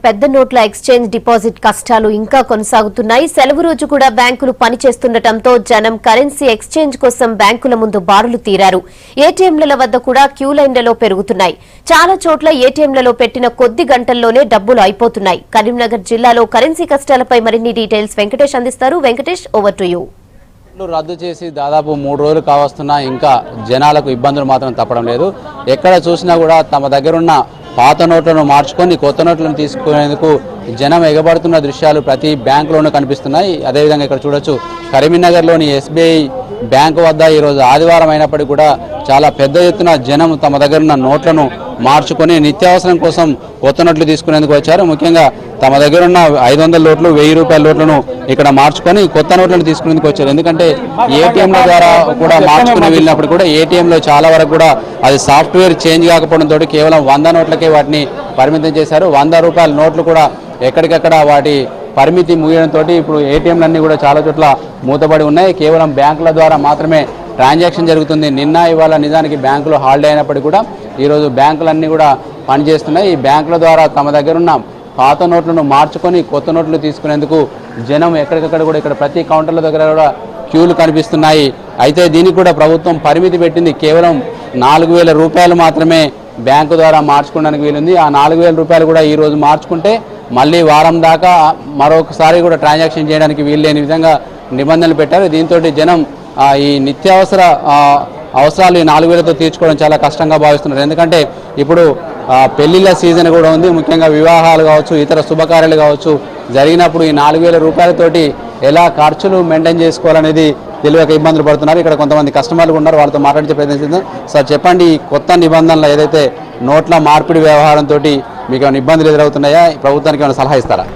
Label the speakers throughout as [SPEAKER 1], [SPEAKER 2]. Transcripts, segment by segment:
[SPEAKER 1] పెద్ద నోట్ల exchange deposit కష్టాలు ఇంకా కొనసాగుతున్నాయి. సెలవు రోజు కూడా బ్యాంకులు పనిచేస్తుండటంతో జనం కరెన్సీ ఎక్స్చేంజ్ కోసం బ్యాంకుల ముందు బారులు తీరారు. ఏటీఎంల వద్ద కూడా క్యూ లైన్లలో పెరుగుతున్నాయి. చాలా చోట్ల ఏటీఎంలలో పెట్టిన కొద్ది గంటల్లోనే డబ్బులు అయిపోతున్నాయి. కరీంనగర్ జిల్లాలో కరెన్సీ కష్టాలపై మరిన్ని డీటెయిల్స్ వెంకటేష్ అందిస్తారు. Venkatesh, over to you.
[SPEAKER 2] రద్దు చేసి దాదాపు 3 రోజులు కావస్తున్నా ఇంకా జనాలకు ఇబ్బందులు మాత్రం తప్పడం లేదు. ఎక్కడ చూసినా కూడా తమ దగ్గరున్న పాత నోట్లను మార్చుకొని కొత్త నోట్లను తీసుకునేందుకు జనం ఎగబడుతున్న దృశ్యాలు ప్రతి బ్యాంకులోనూ కనిపిస్తున్నాయి. అదేవిధంగా ఇక్కడ చూడొచ్చు, కరీంనగర్లోని ఎస్బీఐ బ్యాంకు వద్ద ఈరోజు ఆదివారం అయినప్పటికీ కూడా చాలా పెద్ద ఎత్తున జనం తమ దగ్గరున్న నోట్లను మార్చుకొని నిత్యావసరం కోసం కొత్త నోట్లు తీసుకునేందుకు వచ్చారు. ముఖ్యంగా తమ దగ్గరున్న 500 నోట్లు, 1000 రూపాయల నోట్లను ఇక్కడ మార్చుకొని కొత్త నోట్లను తీసుకునేందుకు వచ్చారు. ఎందుకంటే ఏటీఎంల ద్వారా కూడా మార్చుకుని వెళ్ళినప్పుడు కూడా ఏటీఎంలో చాలా వరకు కూడా అది సాఫ్ట్వేర్ చేంజ్ కాకపోవడంతో కేవలం 100 నోట్లకే వాటిని పరిమితం చేశారు. 100 రూపాయల నోట్లు కూడా ఎక్కడికక్కడ వాటి పరిమితి ముగియడంతో ఇప్పుడు ఏటీఎంలన్నీ కూడా చాలా చోట్ల మూతపడి ఉన్నాయి. కేవలం బ్యాంకుల ద్వారా మాత్రమే ట్రాన్సాక్షన్ జరుగుతుంది. నిన్న ఇవాళ నిజానికి బ్యాంకులు హాలిడే అయినప్పటికీ కూడా ఈరోజు బ్యాంకులన్నీ కూడా పనిచేస్తున్నాయి. ఈ బ్యాంకుల ద్వారా తమ దగ్గరున్న పాత నోట్లను మార్చుకొని కొత్త నోట్లు తీసుకునేందుకు జనం ఎక్కడికక్కడ కూడా ఇక్కడ ప్రతి కౌంటర్ల దగ్గర కూడా క్యూలు కనిపిస్తున్నాయి. అయితే దీనికి కూడా ప్రభుత్వం పరిమితి పెట్టింది. కేవలం 4000 రూపాయలు మాత్రమే బ్యాంకు ద్వారా మార్చుకోవడానికి వీలుంది. ఆ 4000 రూపాయలు కూడా ఈరోజు మార్చుకుంటే మళ్ళీ వారం దాకా మరొకసారి కూడా ట్రాన్సాక్షన్ చేయడానికి వీల్లేని విధంగా నిబంధనలు పెట్టారు. దీంతో జనం ఈ నిత్యావసర అవసరాలు ఈ 4000తో తీర్చుకోవడం చాలా కష్టంగా భావిస్తున్నారు. ఎందుకంటే ఇప్పుడు పెళ్లిళ్ళ సీజన్ కూడా ఉంది. ముఖ్యంగా వివాహాలు కావచ్చు, ఇతర శుభకార్యాలు కావచ్చు జరిగినప్పుడు ఈ 4000 రూపాయలతోటి ఎలా ఖర్చులు మెయింటైన్ చేసుకోవాలనేది తెలియక ఇబ్బందులు పడుతున్నారు. ఇక్కడ కొంతమంది కస్టమర్లు ఉన్నారు, వాళ్ళతో మాట్లాడించే ప్రయత్నించారు. సార్ చెప్పండి, ఈ కొత్త నిబంధనలు ఏదైతే నోట్ల మార్పిడి వ్యవహారంతో మీకు ఏమైనా ఇబ్బందులు ఎదురవుతున్నాయా? ప్రభుత్వానికి ఏమైనా సలహా ఇస్తారా?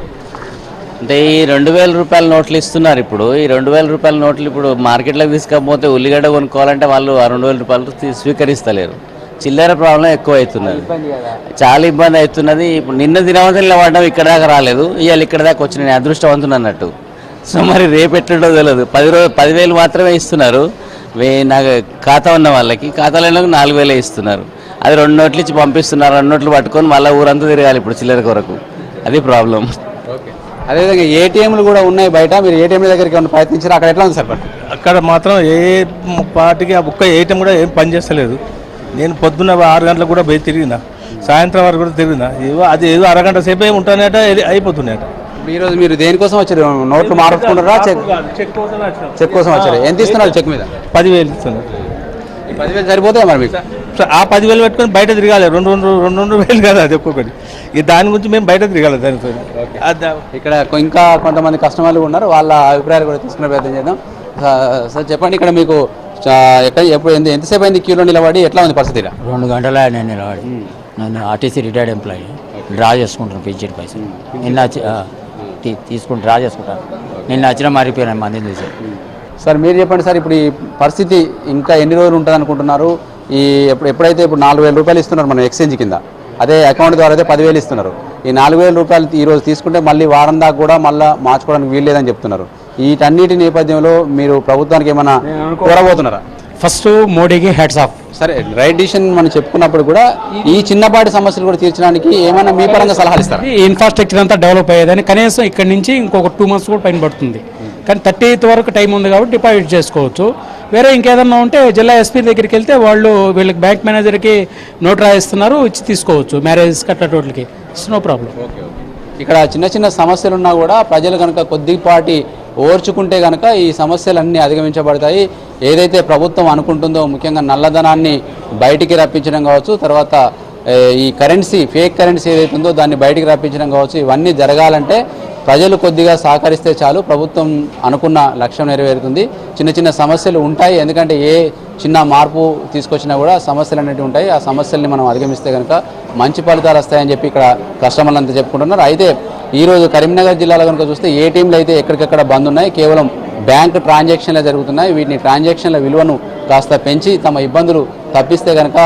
[SPEAKER 3] అంటే ఈ 2000 రూపాయల నోట్లు ఇస్తున్నారు. ఇప్పుడు ఈ 2000 రూపాయల నోట్లు ఇప్పుడు మార్కెట్లోకి తీసుకపోతే ఉల్లిగడ్డ కొనుక్కోవాలంటే వాళ్ళు ఆ 2000 రూపాయలు స్వీకరిస్తలేరు. చిల్లర ప్రాబ్లం ఎక్కువ అవుతున్నది, చాలా ఇబ్బంది అవుతున్నది. ఇప్పుడు నిన్న దినవంతులు పడ్డం ఇక్కడ దాకా రాలేదు, ఇవాళ ఇక్కడ దాకా వచ్చిన నేను అదృష్టవంతుని అన్నట్టు. సో మరి రేపు ఎట్లుండో తెలియదు. 10,000 మాత్రమే ఇస్తున్నారు నాకు ఖాతా ఉన్న వాళ్ళకి. ఖాతాలో 4000 ఇస్తున్నారు. అది 2 నోట్లు ఇచ్చి పంపిస్తున్నారు. 2 నోట్లు పట్టుకొని మళ్ళీ ఊరంతా తిరగాలి ఇప్పుడు చిల్లర కొరకు. అది ప్రాబ్లం.
[SPEAKER 2] అదేవిధంగా ఏటీఎంలు కూడా ఉన్నాయి బయట. మీరు ఏటీఎంల దగ్గరికి ఏమైనా ప్రయత్నించారు? అక్కడ ఎట్లా ఉంది సార్?
[SPEAKER 4] అక్కడ మాత్రం ఏ పార్టీకి ఆ ఒక్క ఏటీఎం కూడా ఏం పనిచేస్తలేదు. నేను పొద్దున్న 6 గంటలకు కూడా పోయి తిరిగిన, సాయంత్రం వరకు కూడా తిరిగిన. అది ఏదో అరగంట సేపు ఏమి ఉంటానట, అయిపోతున్నాయట.
[SPEAKER 2] ఈరోజు మీరు దేనికోసం వచ్చారు? నోట్లు మార్చుకుంటారా? చెక్ కోసం వచ్చారు. ఎంత ఇస్తున్నారు చెక్ మీద?
[SPEAKER 4] 10,000 ఇస్తున్నారు.
[SPEAKER 2] 10,000 సరిపోతాయి మరి మీకు?
[SPEAKER 4] ఆ 10,000 పెట్టుకొని బయట తిరగాలి. 2 వేలు కదా అది ఒక్కొక్కటి. దాని గురించి మేము బయట తిరగాలి. దానితో
[SPEAKER 2] ఇక్కడ ఇంకా కొంతమంది కస్టమర్లు ఉన్నారు, వాళ్ళ అభిప్రాయాలు కూడా తీసుకునే ప్రయత్నం చేద్దాం. సార్ చెప్పండి, ఇక్కడ మీకు ఎప్పుడు ఎంతసేపు అయింది క్యూలో నిలబడి? ఎట్లా ఉంది పరిస్థితి?
[SPEAKER 5] 2 గంటల నేను నిలబడి. నేను ఆర్టీసీ రిటైర్డ్ ఎంప్లాయీ, డ్రా చేసుకుంటాను పింఛన్ పైసలు. నిన్న తీసుకుని డ్రా చేసుకుంటాను. నిన్న వచ్చిన మారిపోయినాయి మందిని చూసి.
[SPEAKER 2] సార్ మీరు చెప్పండి సార్, ఇప్పుడు ఈ పరిస్థితి ఇంకా ఎన్ని రోజులు ఉంటుంది అనుకుంటున్నారు? ఎప్పుడైతే ఇప్పుడు 4000 రూపాయలు ఇస్తున్నారు మనం ఎక్స్చేంజ్ కింద, అదే అకౌంట్ ద్వారా అయితే 10,000 ఇస్తున్నారు. ఈ 4000 రూపాయలు ఈరోజు తీసుకుంటే మళ్ళీ వారం దాకా కూడా మళ్ళీ మార్చుకోవడానికి వీల్లేదని చెప్తున్నారు. వీటన్నిటి నేపథ్యంలో మీరు ప్రభుత్వానికి ఏమైనా కోరబోతున్నారా?
[SPEAKER 5] ఫస్ట్ మోడీకి హ్యాట్స్ ఆఫ్.
[SPEAKER 2] సరే, రైట్ డిసిషన్ మనం చెప్పుకున్నప్పుడు కూడా ఈ చిన్నపాటి సమస్యలు కూడా తీర్చడానికి ఏమైనా మీ పరంగా సలహాలు ఇస్తారా?
[SPEAKER 5] ఈ ఇన్ఫ్రాస్ట్రక్చర్ అంతా డెవలప్ అయ్యేదని కనీసం ఇక్కడి నుంచి ఇంకొక 2 మంత్స్ కూడా పైన పడుతుంది. కానీ 30th వరకు టైం ఉంది కాబట్టి డిపాజిట్ చేసుకోవచ్చు. వేరే ఇంకేదన్నా ఉంటే జిల్లా ఎస్పీ దగ్గరికి వెళ్తే వాళ్ళు వీళ్ళకి బ్యాంక్ మేనేజర్కి నోట్ రాయిస్తున్నారు, ఇచ్చి తీసుకోవచ్చు. మ్యారేజ్ కట్టేటోళ్ళకి ఇట్స్ నో ప్రాబ్లం.
[SPEAKER 2] ఇక్కడ చిన్న చిన్న సమస్యలు ఉన్నా కూడా ప్రజలు కనుక కొద్దిపాటి ఓర్చుకుంటే కనుక ఈ సమస్యలన్నీ అధిగమించబడతాయి. ఏదైతే ప్రభుత్వం అనుకుంటుందో, ముఖ్యంగా నల్లధనాన్ని బయటికి రప్పించడం కావచ్చు, తర్వాత ఈ కరెన్సీ, ఫేక్ కరెన్సీ ఏదైతే ఉందో దాన్ని బయటికి రప్పించడం కావచ్చు, ఇవన్నీ జరగాలంటే ప్రజలు కొద్దిగా సహకరిస్తే చాలు, ప్రభుత్వం అనుకున్న లక్ష్యం నెరవేరుతుంది. చిన్న చిన్న సమస్యలు ఉంటాయి, ఎందుకంటే ఏ చిన్న మార్పు తీసుకొచ్చినా కూడా సమస్యలు అనేవి ఉంటాయి. ఆ సమస్యల్ని మనం అధిగమిస్తే కనుక మంచి ఫలితాలు వస్తాయని చెప్పి ఇక్కడ కస్టమర్లు అంతా చెప్పుకుంటున్నారు. అయితే ఈరోజు కరీంనగర్ జిల్లాలో కనుక చూస్తే ఏటీఎంలు అయితే ఎక్కడికక్కడ బంద్ ఉన్నాయి. కేవలం బ్యాంక్ ట్రాన్సాక్షన్లే జరుగుతున్నాయి. వీటిని ట్రాన్సాక్షన్ల విలువను కాస్త పెంచి తమ ఇబ్బందులు తప్పిస్తే కనుక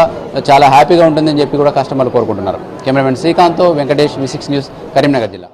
[SPEAKER 2] చాలా హ్యాపీగా ఉంటుందని చెప్పి కూడా కస్టమర్లు కోరుకుంటున్నారు. కెమెరామెన్ శ్రీకాంత్తో వెంకటేష్, V6 న్యూస్, కరీంనగర్ జిల్లా.